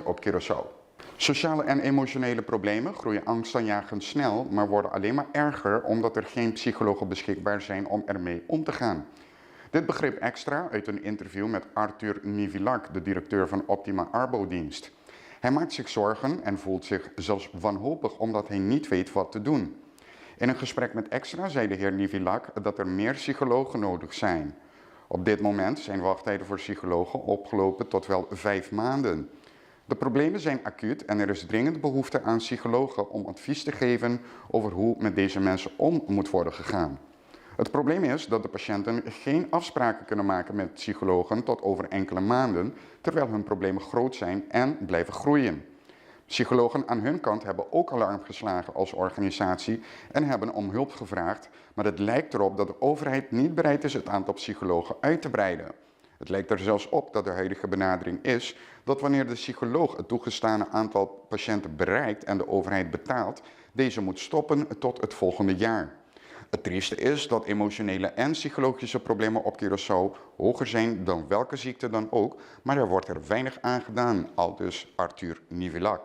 Op Curaçao. Sociale en emotionele problemen groeien angstaanjagend snel, maar worden alleen maar erger omdat er geen psychologen beschikbaar zijn om ermee om te gaan. Dit begrip extra uit een interview met Arthur Nivillac, de directeur van Optima Arbodienst. Hij maakt zich zorgen en voelt zich zelfs wanhopig omdat hij niet weet wat te doen. In een gesprek met Extra zei de heer Nivillac dat er meer psychologen nodig zijn. Op dit moment zijn wachttijden voor psychologen opgelopen tot wel 5 maanden. De problemen zijn acuut en er is dringend behoefte aan psychologen om advies te geven over hoe met deze mensen om moet worden gegaan. Het probleem is dat de patiënten geen afspraken kunnen maken met psychologen tot over enkele maanden, terwijl hun problemen groot zijn en blijven groeien. Psychologen aan hun kant hebben ook alarm geslagen als organisatie en hebben om hulp gevraagd, maar het lijkt erop dat de overheid niet bereid is het aantal psychologen uit te breiden. Het lijkt er zelfs op dat de huidige benadering is dat wanneer de psycholoog het toegestane aantal patiënten bereikt en de overheid betaalt, deze moet stoppen tot het volgende jaar. Het trieste is dat emotionele en psychologische problemen op Curaçao hoger zijn dan welke ziekte dan ook, maar er wordt er weinig aan gedaan, aldus Arthur Nivillac.